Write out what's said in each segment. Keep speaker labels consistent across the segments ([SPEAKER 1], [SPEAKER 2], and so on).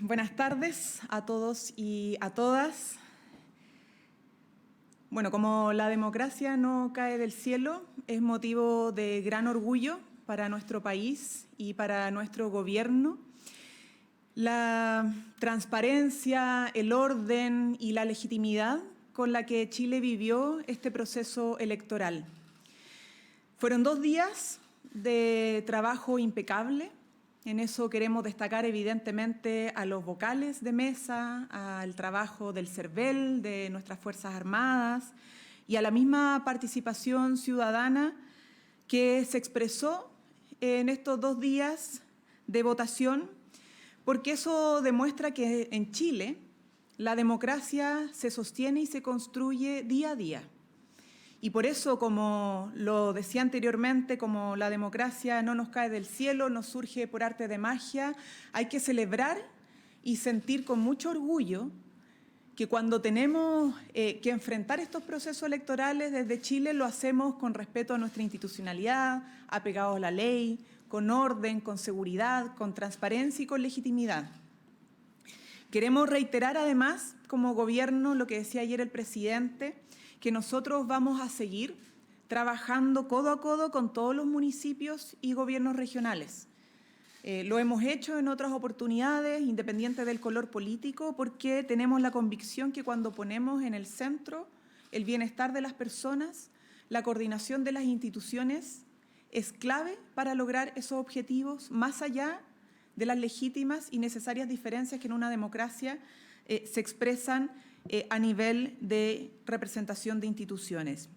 [SPEAKER 1] Buenas tardes a todos y a todas. Bueno, como la democracia no cae del cielo, es motivo de gran orgullo para nuestro país y para nuestro gobierno. La transparencia, el orden y la legitimidad con la que Chile vivió este proceso electoral. Fueron 2 días de trabajo impecable. En eso queremos destacar evidentemente a los vocales de mesa, al trabajo del CERVEL, de nuestras Fuerzas Armadas y a la misma participación ciudadana que se expresó en estos 2 días de votación, porque eso demuestra que en Chile la democracia se sostiene y se construye día a día. Y por eso, como lo decía anteriormente, como la democracia no nos cae del cielo, no surge por arte de magia, hay que celebrar y sentir con mucho orgullo que cuando tenemos que enfrentar estos procesos electorales desde Chile lo hacemos con respeto a nuestra institucionalidad, apegados a la ley, con orden, con seguridad, con transparencia y con legitimidad. Queremos reiterar además, como gobierno, lo que decía ayer el presidente, que nosotros vamos a seguir trabajando codo a codo con todos los municipios y gobiernos regionales. Lo hemos hecho en otras oportunidades, independiente del color político, porque tenemos la convicción que cuando ponemos en el centro el bienestar de las personas, la coordinación de las instituciones es clave para lograr esos objetivos, más allá de las legítimas y necesarias diferencias que en una democracia se expresan a nivel de representación de instituciones.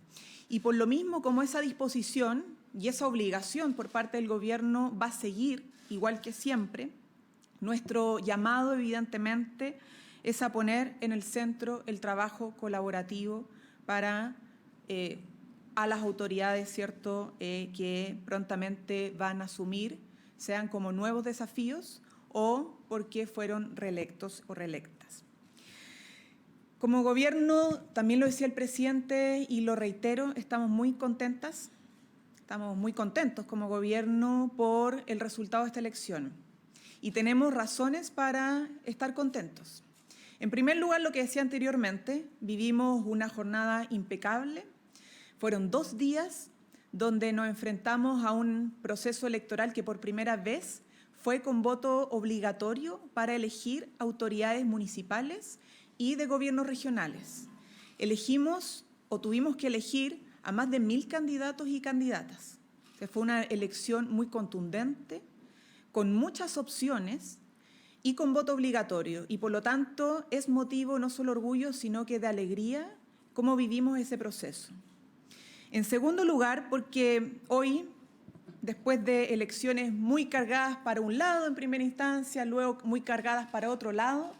[SPEAKER 1] Y por lo mismo, como esa disposición y esa obligación por parte del gobierno va a seguir, igual que siempre, nuestro llamado, evidentemente, es a poner en el centro el trabajo colaborativo para a las autoridades, ¿cierto?, que prontamente van a asumir, sean como nuevos desafíos o porque fueron reelectos o reelectas. Como gobierno, también lo decía el presidente y lo reitero, estamos muy contentos como gobierno por el resultado de esta elección y tenemos razones para estar contentos. En primer lugar, lo que decía anteriormente, vivimos una jornada impecable, fueron 2 días donde nos enfrentamos a un proceso electoral que por primera vez fue con voto obligatorio para elegir autoridades municipales y de gobiernos regionales. Elegimos o tuvimos que elegir a más de 1000 candidatos y candidatas. Fue una elección muy contundente, con muchas opciones y con voto obligatorio. Y por lo tanto es motivo no solo de orgullo, sino que de alegría cómo vivimos ese proceso. En segundo lugar, porque hoy, después de elecciones muy cargadas para un lado en primera instancia, luego muy cargadas para otro lado,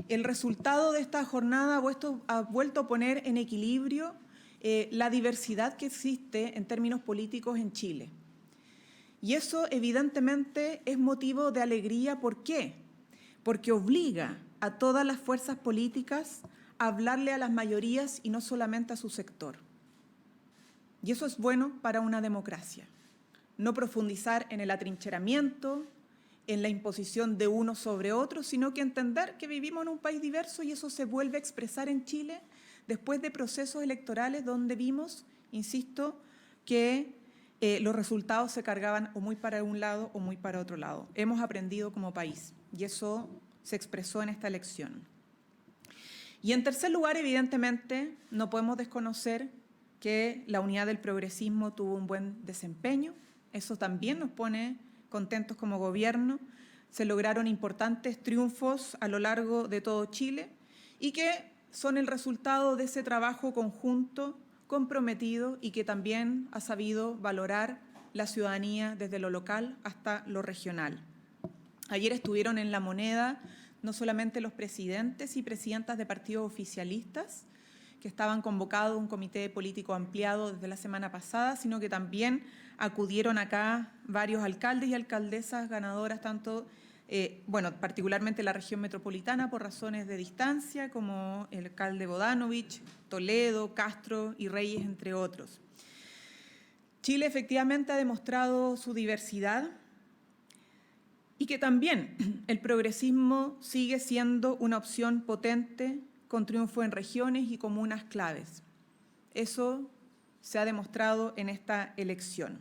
[SPEAKER 1] el resultado de esta jornada ha vuelto a poner en equilibrio la diversidad que existe en términos políticos en Chile. Y eso evidentemente es motivo de alegría. ¿Por qué? Porque obliga a todas las fuerzas políticas a hablarle a las mayorías y no solamente a su sector. Y eso es bueno para una democracia. No profundizar en el atrincheramiento, en la imposición de uno sobre otro, sino que entender que vivimos en un país diverso y eso se vuelve a expresar en Chile después de procesos electorales donde vimos, insisto, que los resultados se cargaban o muy para un lado o muy para otro lado. Hemos aprendido como país y eso se expresó en esta elección. Y en tercer lugar, evidentemente, no podemos desconocer que la unidad del progresismo tuvo un buen desempeño. Eso también nos pone contentos como gobierno. Se lograron importantes triunfos a lo largo de todo Chile y que son el resultado de ese trabajo conjunto, comprometido y que también ha sabido valorar la ciudadanía desde lo local hasta lo regional. Ayer estuvieron en La Moneda no solamente los presidentes y presidentas de partidos oficialistas, que estaban convocados un comité político ampliado desde la semana pasada, sino que también acudieron acá varios alcaldes y alcaldesas ganadoras, tanto, particularmente la región metropolitana por razones de distancia, como el alcalde Bodanovich, Toledo, Castro y Reyes, entre otros. Chile efectivamente ha demostrado su diversidad y que también el progresismo sigue siendo una opción potente con triunfo en regiones y comunas claves. Eso se ha demostrado en esta elección.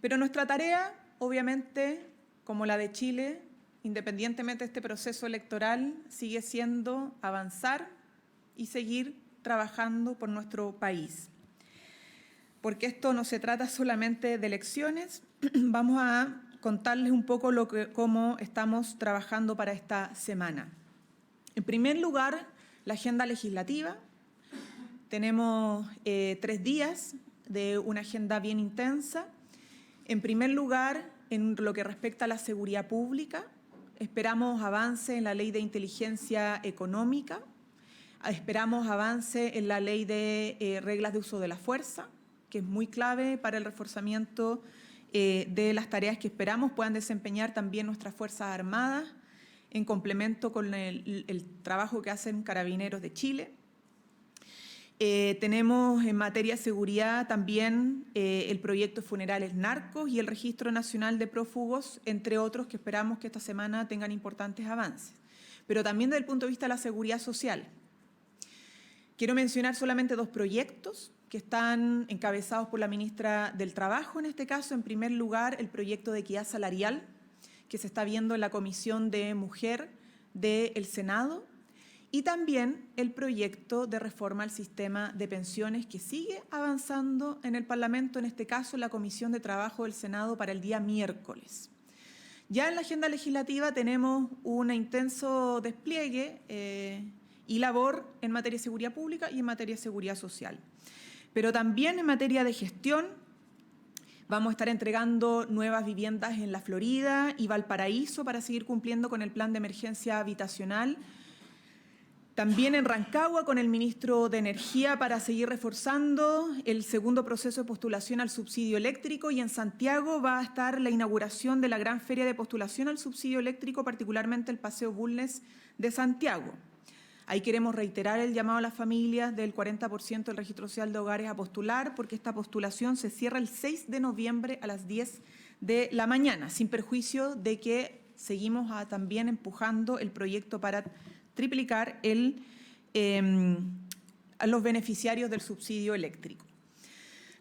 [SPEAKER 1] Pero nuestra tarea, obviamente, como la de Chile, independientemente de este proceso electoral, sigue siendo avanzar y seguir trabajando por nuestro país. Porque esto no se trata solamente de elecciones, vamos a contarles un poco cómo estamos trabajando para esta semana. En primer lugar, la agenda legislativa. Tenemos 3 días de una agenda bien intensa. En primer lugar, en lo que respecta a la seguridad pública, esperamos avance en la Ley de Inteligencia Económica, esperamos avance en la Ley de Reglas de Uso de la Fuerza, que es muy clave para el reforzamiento de las tareas que esperamos puedan desempeñar también nuestras Fuerzas Armadas, en complemento con el trabajo que hacen Carabineros de Chile. Tenemos en materia de seguridad también el proyecto de funerales narcos y el Registro Nacional de Prófugos, entre otros, que esperamos que esta semana tengan importantes avances. Pero también desde el punto de vista de la seguridad social. Quiero mencionar solamente 2 proyectos que están encabezados por la ministra del Trabajo, en este caso. En primer lugar, el proyecto de equidad salarial, que se está viendo en la Comisión de Mujer del Senado, y también el proyecto de reforma al sistema de pensiones, que sigue avanzando en el Parlamento, en este caso en la Comisión de Trabajo del Senado, para el día miércoles. Ya en la agenda legislativa tenemos un intenso despliegue y labor en materia de seguridad pública y en materia de seguridad social. Pero también en materia de gestión vamos a estar entregando nuevas viviendas en la Florida y Valparaíso para seguir cumpliendo con el plan de emergencia habitacional. También en Rancagua con el ministro de Energía para seguir reforzando el segundo proceso de postulación al subsidio eléctrico, y en Santiago va a estar la inauguración de la gran feria de postulación al subsidio eléctrico, particularmente el Paseo Bulnes de Santiago. Ahí queremos reiterar el llamado a las familias del 40% del registro social de hogares a postular, porque esta postulación se cierra el 6 de noviembre a las 10 de la mañana, sin perjuicio de que seguimos también empujando el proyecto para triplicar a los beneficiarios del subsidio eléctrico.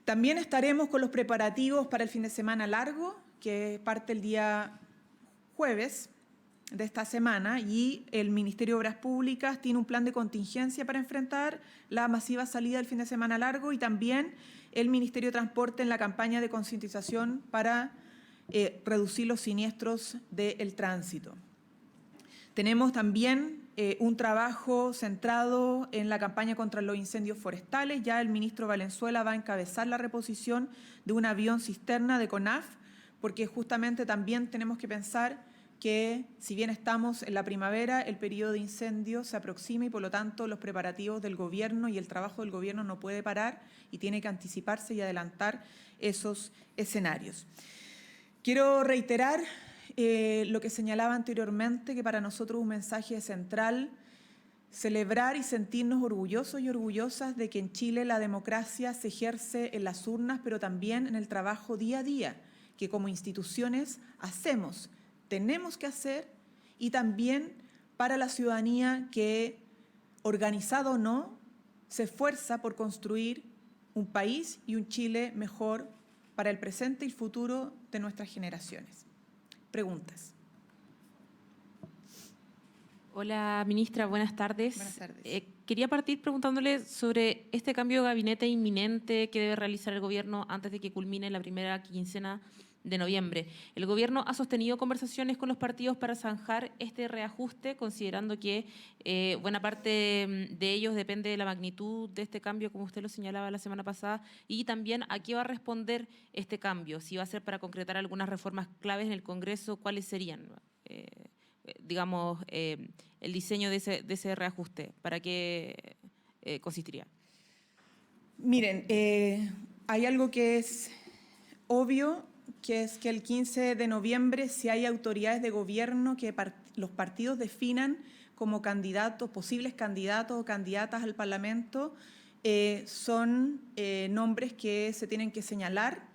[SPEAKER 1] También estaremos con los preparativos para el fin de semana largo, que parte el día jueves de esta semana, y el Ministerio de Obras Públicas tiene un plan de contingencia para enfrentar la masiva salida del fin de semana largo, y también el Ministerio de Transporte en la campaña de concientización para reducir los siniestros del tránsito. Tenemos también un trabajo centrado en la campaña contra los incendios forestales. Ya el ministro Valenzuela va a encabezar la reposición de un avión cisterna de CONAF, porque justamente también tenemos que pensar que, si bien estamos en la primavera, el periodo de incendio se aproxima y, por lo tanto, los preparativos del Gobierno y el trabajo del Gobierno no puede parar y tiene que anticiparse y adelantar esos escenarios. Quiero reiterar lo que señalaba anteriormente, que para nosotros es un mensaje central: celebrar y sentirnos orgullosos y orgullosas de que en Chile la democracia se ejerce en las urnas, pero también en el trabajo día a día, que como instituciones hacemos, tenemos que hacer, y también para la ciudadanía que, organizada o no, se esfuerza por construir un país y un Chile mejor para el presente y el futuro de nuestras generaciones. Preguntas.
[SPEAKER 2] Hola, ministra, buenas tardes.
[SPEAKER 1] Buenas tardes.
[SPEAKER 2] Quería partir preguntándole sobre este cambio de gabinete inminente que debe realizar el Gobierno antes de que culmine la primera quincena de noviembre. El Gobierno ha sostenido conversaciones con los partidos para zanjar este reajuste, considerando que buena parte de ellos depende de la magnitud de este cambio, como usted lo señalaba la semana pasada, y también a qué va a responder este cambio, si va a ser para concretar algunas reformas claves en el Congreso, ¿cuáles serían? El diseño de ese reajuste, ¿para qué consistiría?
[SPEAKER 1] Miren, hay algo que es obvio, que es que el 15 de noviembre, si hay autoridades de gobierno que los partidos definan como candidatos, posibles candidatos o candidatas al Parlamento, son nombres que se tienen que señalar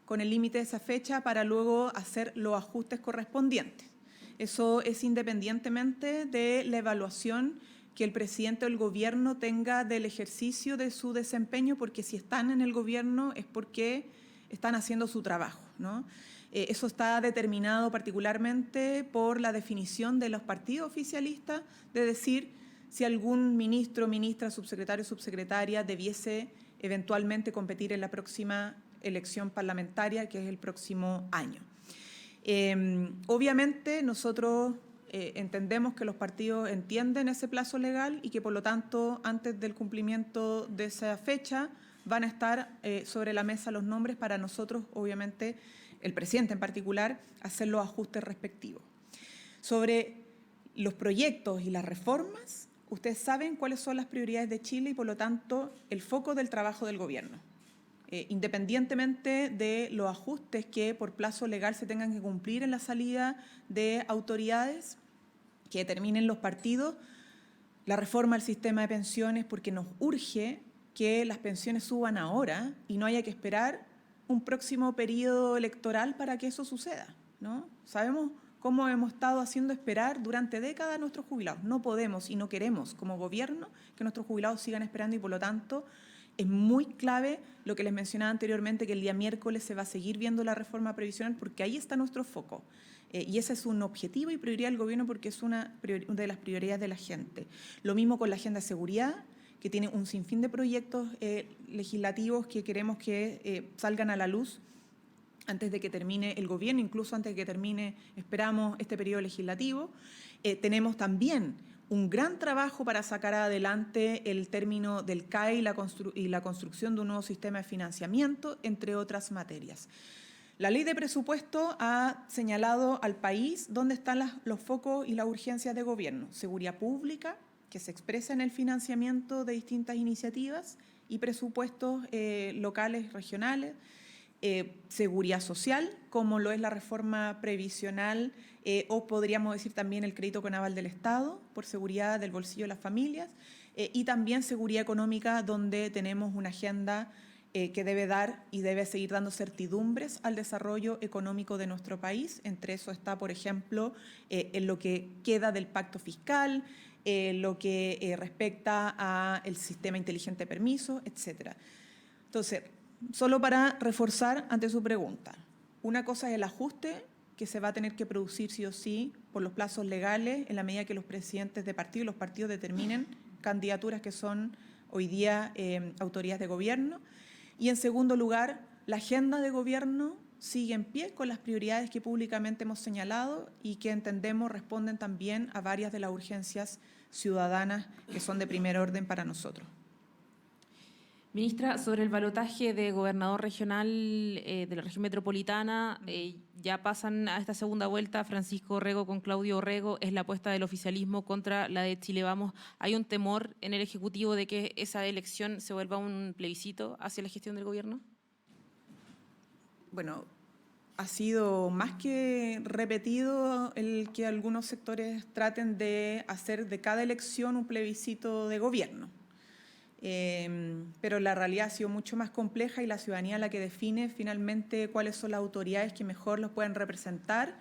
[SPEAKER 1] con el límite de esa fecha para luego hacer los ajustes correspondientes. Eso es independientemente de la evaluación que el presidente o el gobierno tenga del ejercicio de su desempeño, porque si están en el gobierno es porque están haciendo su trabajo, ¿no? Eso está determinado particularmente por la definición de los partidos oficialistas, de decir si algún ministro, ministra, subsecretario, subsecretaria debiese eventualmente competir en la próxima elección parlamentaria, que es el próximo año. Obviamente nosotros entendemos que los partidos entienden ese plazo legal y que por lo tanto antes del cumplimiento de esa fecha van a estar sobre la mesa los nombres para nosotros, obviamente el presidente en particular, hacer los ajustes respectivos. Sobre los proyectos y las reformas, ustedes saben cuáles son las prioridades de Chile y por lo tanto el foco del trabajo del gobierno. Independientemente de los ajustes que por plazo legal se tengan que cumplir en la salida de autoridades que determinen los partidos, la reforma al sistema de pensiones, porque nos urge que las pensiones suban ahora y no haya que esperar un próximo periodo electoral para que eso suceda, ¿no? Sabemos cómo hemos estado haciendo esperar durante décadas a nuestros jubilados. No podemos y no queremos como gobierno que nuestros jubilados sigan esperando y por lo tanto es muy clave lo que les mencionaba anteriormente, que el día miércoles se va a seguir viendo la reforma previsional porque ahí está nuestro foco. Y ese es un objetivo y prioridad del gobierno porque es una de las prioridades de la gente. Lo mismo con la agenda de seguridad, que tiene un sinfín de proyectos legislativos que queremos que salgan a la luz antes de que termine el gobierno, incluso antes de que termine, esperamos, este periodo legislativo. Tenemos también un gran trabajo para sacar adelante el término del CAE y la construcción de un nuevo sistema de financiamiento, entre otras materias. La ley de presupuesto ha señalado al país dónde están los focos y las urgencias de gobierno. Seguridad pública, que se expresa en el financiamiento de distintas iniciativas y presupuestos locales, regionales. Seguridad social, como lo es la reforma previsional o podríamos decir también el crédito con aval del Estado por seguridad del bolsillo de las familias y también seguridad económica, donde tenemos una agenda que debe dar y debe seguir dando certidumbres al desarrollo económico de nuestro país. Entre eso está, por ejemplo, en lo que queda del pacto fiscal, lo que respecta al sistema inteligente de permisos, etcétera. Entonces, solo para reforzar ante su pregunta, una cosa es el ajuste que se va a tener que producir sí o sí por los plazos legales en la medida que los presidentes de partido y los partidos determinen candidaturas que son hoy día autoridades de gobierno. Y en segundo lugar, la agenda de gobierno sigue en pie con las prioridades que públicamente hemos señalado y que entendemos responden también a varias de las urgencias ciudadanas que son de primer orden para nosotros.
[SPEAKER 2] Ministra, sobre el balotaje de gobernador regional de la región metropolitana, ya pasan a esta segunda vuelta Francisco Orrego con Claudio Orrego, es la apuesta del oficialismo contra la de Chile Vamos. ¿Hay un temor en el Ejecutivo de que esa elección se vuelva un plebiscito hacia la gestión del gobierno?
[SPEAKER 1] Bueno, ha sido más que repetido el que algunos sectores traten de hacer de cada elección un plebiscito de gobierno. Pero la realidad ha sido mucho más compleja y la ciudadanía la que define finalmente cuáles son las autoridades que mejor los pueden representar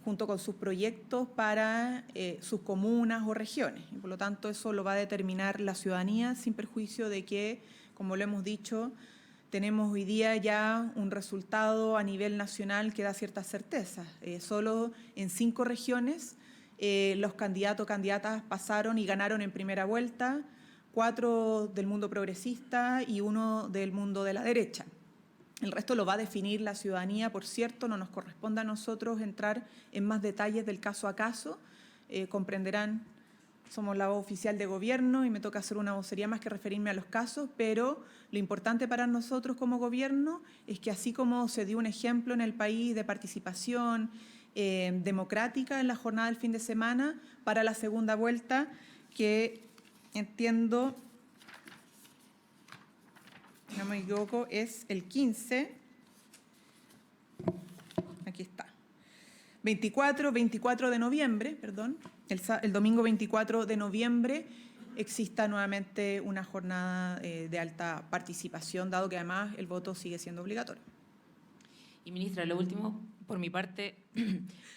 [SPEAKER 1] junto con sus proyectos para sus comunas o regiones. Y por lo tanto, eso lo va a determinar la ciudadanía sin perjuicio de que, como lo hemos dicho, tenemos hoy día ya un resultado a nivel nacional que da ciertas certezas. Solo en 5 regiones los candidatos o candidatas pasaron y ganaron en primera vuelta, 4 del mundo progresista y 1 del mundo de la derecha. El resto lo va a definir la ciudadanía, por cierto, no nos corresponde a nosotros entrar en más detalles del caso a caso. Comprenderán, somos la voz oficial de gobierno y me toca hacer una vocería más que referirme a los casos, pero lo importante para nosotros como gobierno es que así como se dio un ejemplo en el país de participación democrática en la jornada del fin de semana, para la segunda vuelta, que entiendo, no me equivoco, es el 15, aquí está, 24 de noviembre, perdón, el domingo 24 de noviembre exista nuevamente una jornada de alta participación, dado que además el voto sigue siendo obligatorio.
[SPEAKER 2] Y ministra, lo último, por mi parte,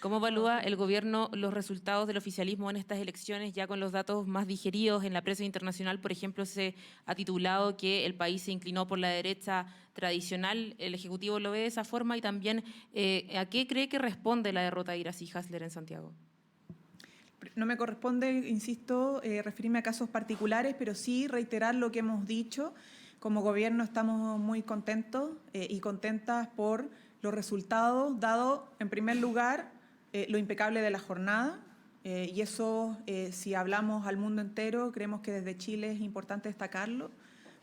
[SPEAKER 2] ¿cómo evalúa el gobierno los resultados del oficialismo en estas elecciones, ya con los datos más digeridos en la prensa internacional? Por ejemplo, se ha titulado que el país se inclinó por la derecha tradicional, el Ejecutivo lo ve de esa forma, y también, ¿a qué cree que responde la derrota de Iracy Hasler en Santiago?
[SPEAKER 1] No me corresponde, insisto, referirme a casos particulares, pero sí reiterar lo que hemos dicho. Como gobierno estamos muy contentos y contentas por los resultados, dado, en primer lugar, lo impecable de la jornada. Y eso, si hablamos al mundo entero, creemos que desde Chile es importante destacarlo,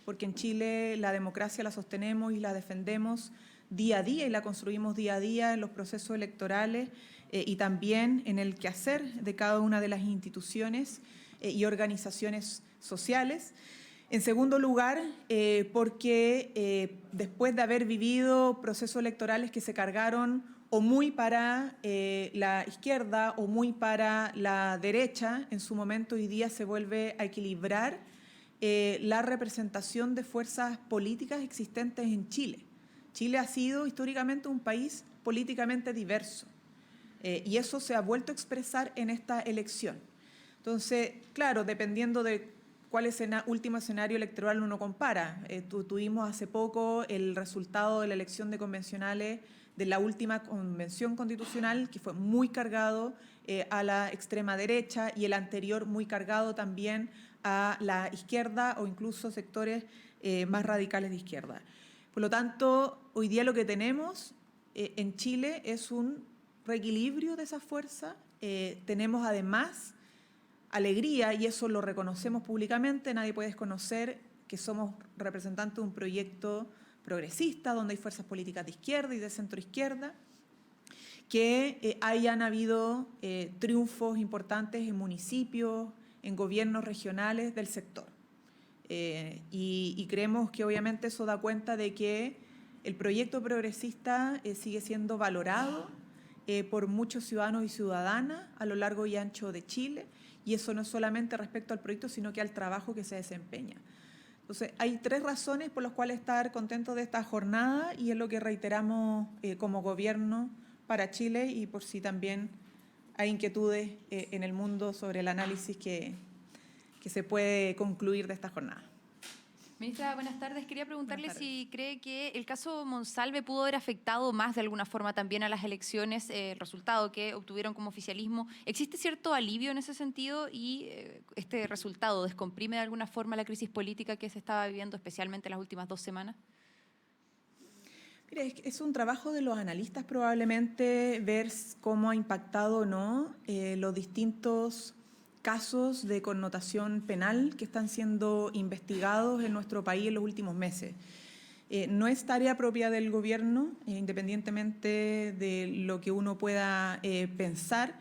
[SPEAKER 1] porque en Chile la democracia la sostenemos y la defendemos día a día y la construimos día a día en los procesos electorales y también en el quehacer de cada una de las instituciones y organizaciones sociales. En segundo lugar, porque después de haber vivido procesos electorales que se cargaron o muy para la izquierda o muy para la derecha, en su momento hoy día se vuelve a equilibrar la representación de fuerzas políticas existentes en Chile. Chile ha sido históricamente un país políticamente diverso y eso se ha vuelto a expresar en esta elección. Entonces, claro, dependiendo de cuál es el último escenario electoral uno compara. Tuvimos hace poco el resultado de la elección de convencionales de la última convención constitucional, que fue muy cargado a la extrema derecha, y el anterior muy cargado también a la izquierda o incluso sectores más radicales de izquierda. Por lo tanto, hoy día lo que tenemos en Chile es un reequilibrio de esa fuerza. Tenemos además alegría, y eso lo reconocemos públicamente, nadie puede desconocer que somos representantes de un proyecto progresista, donde hay fuerzas políticas de izquierda y de centroizquierda, que hayan habido triunfos importantes en municipios, en gobiernos regionales del sector. Y creemos que obviamente eso da cuenta de que el proyecto progresista sigue siendo valorado por muchos ciudadanos y ciudadanas a lo largo y ancho de Chile, y eso no es solamente respecto al proyecto, sino que al trabajo que se desempeña. Entonces, hay tres razones por las cuales estar contentos de esta jornada, y es lo que reiteramos como gobierno para Chile, y por si también hay inquietudes en el mundo sobre el análisis que se puede concluir de esta jornada.
[SPEAKER 3] Ministra, buenas tardes. Quería preguntarle si cree que el caso Monsalve pudo haber afectado más de alguna forma también a las elecciones, el resultado que obtuvieron como oficialismo. ¿Existe cierto alivio en ese sentido y este resultado descomprime de alguna forma la crisis política que se estaba viviendo, especialmente en las últimas 2 semanas?
[SPEAKER 1] Mire, es un trabajo de los analistas probablemente ver cómo ha impactado o no los distintos casos de connotación penal que están siendo investigados en nuestro país en los últimos meses. No es tarea propia del gobierno, independientemente de lo que uno pueda pensar.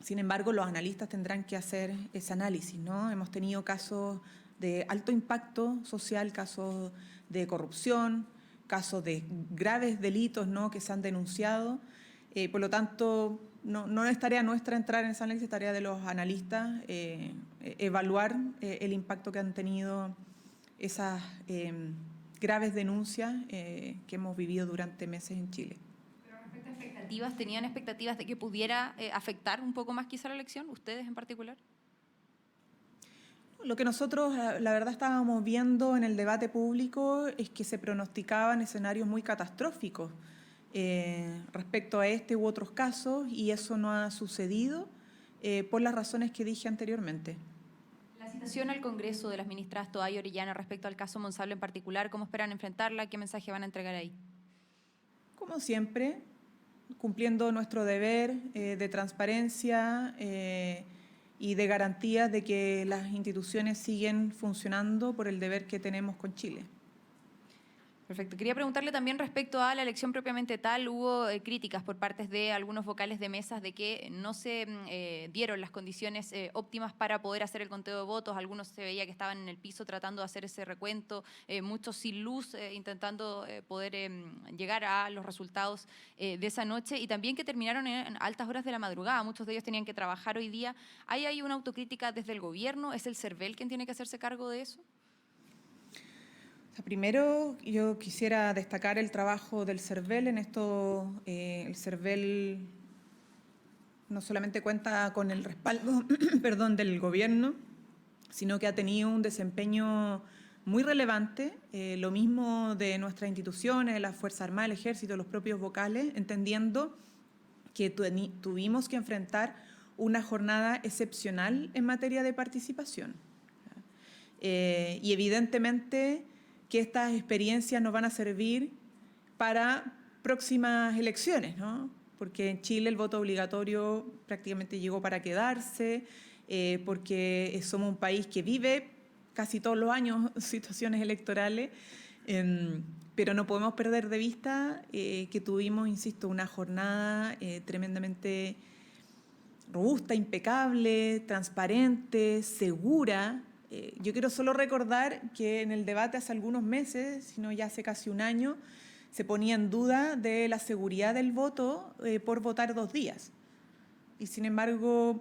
[SPEAKER 1] Sin embargo, los analistas tendrán que hacer ese análisis, ¿no? Hemos tenido casos de alto impacto social, casos de corrupción, casos de graves delitos, ¿no?, que se han denunciado. Por lo tanto, no es tarea nuestra entrar en esa análisis, es tarea de los analistas evaluar el impacto que han tenido esas graves denuncias que hemos vivido durante meses en Chile.
[SPEAKER 3] Pero respecto a expectativas, ¿tenían expectativas de que pudiera afectar un poco más quizá la elección, ustedes en particular?
[SPEAKER 1] Lo que nosotros, la verdad, estábamos viendo en el debate público es que se pronosticaban escenarios muy catastróficos respecto a este u otros casos, y eso no ha sucedido por las razones que dije anteriormente.
[SPEAKER 3] La citación al Congreso de las ministras Toá y Orellana respecto al caso Monsalve en particular, ¿cómo esperan enfrentarla? ¿Qué mensaje van a entregar ahí?
[SPEAKER 1] Como siempre, cumpliendo nuestro deber de transparencia y de garantía de que las instituciones siguen funcionando por el deber que tenemos con Chile.
[SPEAKER 3] Perfecto. Quería preguntarle también respecto a la elección propiamente tal. Hubo críticas por parte de algunos vocales de mesas de que no se dieron las condiciones óptimas para poder hacer el conteo de votos. Algunos se veía que estaban en el piso tratando de hacer ese recuento, muchos sin luz, intentando poder llegar a los resultados de esa noche, y también que terminaron en altas horas de la madrugada. Muchos de ellos tenían que trabajar hoy día. ¿Hay una autocrítica desde el gobierno? ¿Es el CERVEL quien tiene que hacerse cargo de eso?
[SPEAKER 1] Primero, yo quisiera destacar el trabajo del CERVEL. En esto, el CERVEL no solamente cuenta con el respaldo perdón, del Gobierno, sino que ha tenido un desempeño muy relevante, lo mismo de nuestras instituciones, la Fuerza Armada, el Ejército, los propios vocales, entendiendo que tuvimos que enfrentar una jornada excepcional en materia de participación. Y evidentemente que estas experiencias nos van a servir para próximas elecciones, ¿no? Porque en Chile el voto obligatorio prácticamente llegó para quedarse, porque somos un país que vive casi todos los años situaciones electorales, pero no podemos perder de vista que tuvimos, insisto, una jornada tremendamente robusta, impecable, transparente, segura. Yo quiero solo recordar que en el debate hace algunos meses, si no ya hace casi un año, se ponía en duda de la seguridad del voto por votar 2 días. Y sin embargo,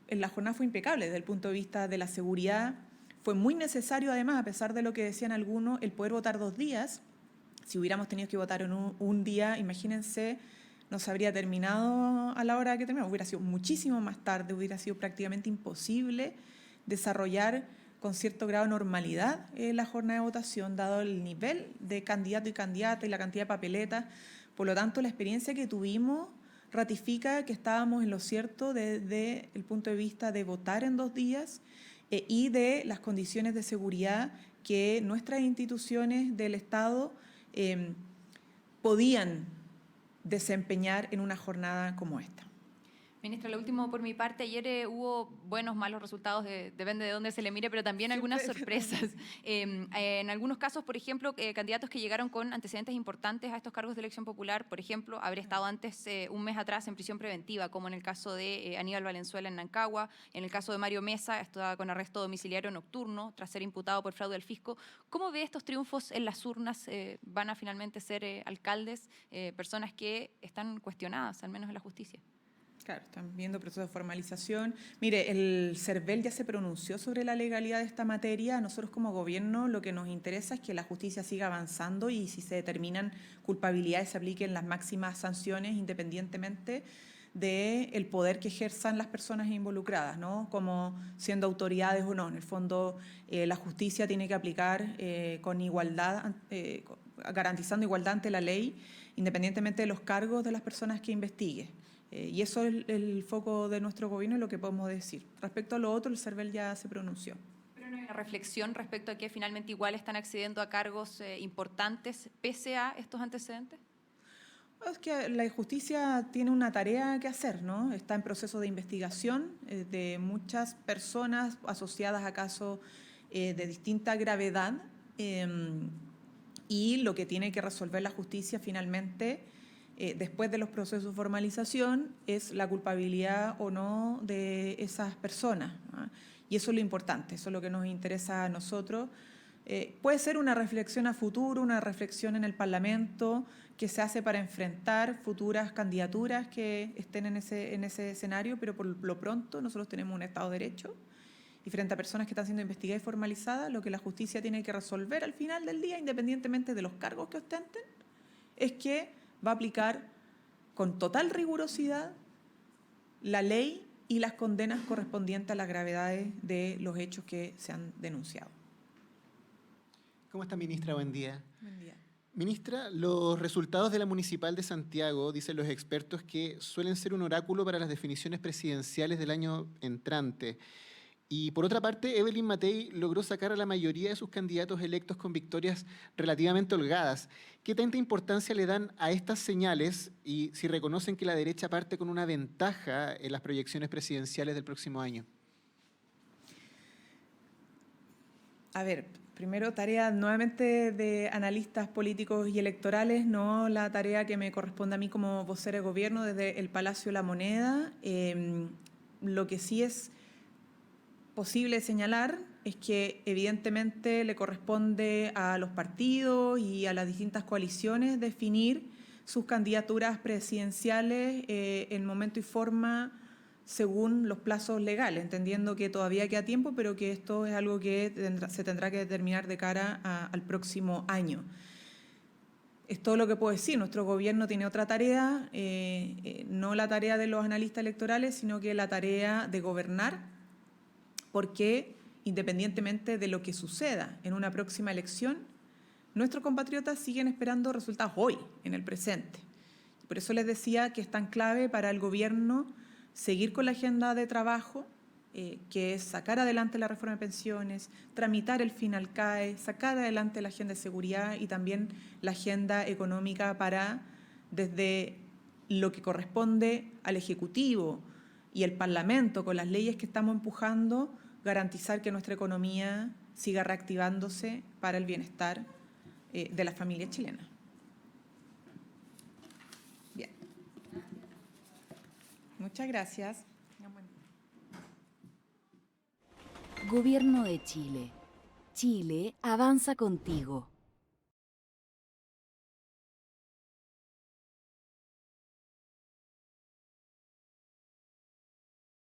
[SPEAKER 1] la jornada fue impecable desde el punto de vista de la seguridad. Fue muy necesario, además, a pesar de lo que decían algunos, el poder votar 2 días. Si hubiéramos tenido que votar en un día, imagínense, no se habría terminado a la hora que terminamos. Hubiera sido muchísimo más tarde, hubiera sido prácticamente imposible desarrollar con cierto grado de normalidad la jornada de votación, dado el nivel de candidato y candidata y la cantidad de papeletas. Por lo tanto, la experiencia que tuvimos ratifica que estábamos en lo cierto desde el punto de vista de votar en 2 días y de las condiciones de seguridad que nuestras instituciones del Estado podían desempeñar en una jornada como esta.
[SPEAKER 3] Ministra, lo último por mi parte, ayer hubo buenos, malos resultados, depende de dónde se le mire, pero también algunas sorpresas. En algunos casos, por ejemplo, candidatos que llegaron con antecedentes importantes a estos cargos de elección popular, por ejemplo, haber estado antes, un mes atrás, en prisión preventiva, como en el caso de Aníbal Valenzuela en Nancagua, en el caso de Mario Mesa, estaba con arresto domiciliario nocturno, tras ser imputado por fraude al fisco. ¿Cómo ve estos triunfos en las urnas? ¿Van a finalmente ser alcaldes, personas que están cuestionadas, al menos en la justicia?
[SPEAKER 1] Claro, están viendo procesos de formalización. Mire, el CERVEL ya se pronunció sobre la legalidad de esta materia. A nosotros como gobierno lo que nos interesa es que la justicia siga avanzando y si se determinan culpabilidades se apliquen las máximas sanciones independientemente del poder que ejerzan las personas involucradas, ¿no? Como siendo autoridades o no. En el fondo, la justicia tiene que aplicar con igualdad, garantizando igualdad ante la ley, independientemente de los cargos de las personas que investigue. Y eso es el foco de nuestro gobierno y lo que podemos decir. Respecto a lo otro, el CERVEL ya se pronunció.
[SPEAKER 3] ¿Pero no hay una reflexión respecto a que finalmente igual están accediendo a cargos importantes pese a estos antecedentes?
[SPEAKER 1] Es que la justicia tiene una tarea que hacer, ¿no? Está en proceso de investigación de muchas personas asociadas a casos de distinta gravedad y lo que tiene que resolver la justicia finalmente después de los procesos de formalización es la culpabilidad o no de esas personas, ¿no? Y eso es lo importante, eso es lo que nos interesa a nosotros. Puede ser una reflexión a futuro, una reflexión en el Parlamento que se hace para enfrentar futuras candidaturas que estén en ese escenario, pero por lo pronto nosotros tenemos un Estado de Derecho y frente a personas que están siendo investigadas y formalizadas, lo que la justicia tiene que resolver al final del día, independientemente de los cargos que ostenten, es que va a aplicar con total rigurosidad la ley y las condenas correspondientes a las gravedades de los hechos que se han denunciado.
[SPEAKER 4] ¿Cómo está, ministra? Buen día.
[SPEAKER 1] Buen día.
[SPEAKER 4] Ministra, los resultados de la Municipal de Santiago, dicen los expertos, que suelen ser un oráculo para las definiciones presidenciales del año entrante. Y por otra parte, Evelyn Matei logró sacar a la mayoría de sus candidatos electos con victorias relativamente holgadas. ¿Qué tanta importancia le dan a estas señales y si reconocen que la derecha parte con una ventaja en las proyecciones presidenciales del próximo año?
[SPEAKER 1] A ver, primero tarea nuevamente de analistas políticos y electorales, no la tarea que me corresponde a mí como vocera de gobierno desde el Palacio de la Moneda. Lo que sí es posible señalar es que evidentemente le corresponde a los partidos y a las distintas coaliciones definir sus candidaturas presidenciales en momento y forma según los plazos legales, entendiendo que todavía queda tiempo, pero que esto es algo que se tendrá que determinar de cara al próximo año. Es todo lo que puedo decir. Nuestro gobierno tiene otra tarea, no la tarea de los analistas electorales, sino que la tarea de gobernar, porque independientemente de lo que suceda en una próxima elección, nuestros compatriotas siguen esperando resultados hoy, en el presente. Por eso les decía que es tan clave para el gobierno seguir con la agenda de trabajo, que es sacar adelante la reforma de pensiones, tramitar el fin al CAE, sacar adelante la agenda de seguridad y también la agenda económica para, desde lo que corresponde al Ejecutivo y el Parlamento, con las leyes que estamos empujando, garantizar que nuestra economía siga reactivándose para el bienestar de las familias chilenas. Bien. Muchas gracias.
[SPEAKER 5] Gobierno de Chile. Chile avanza contigo.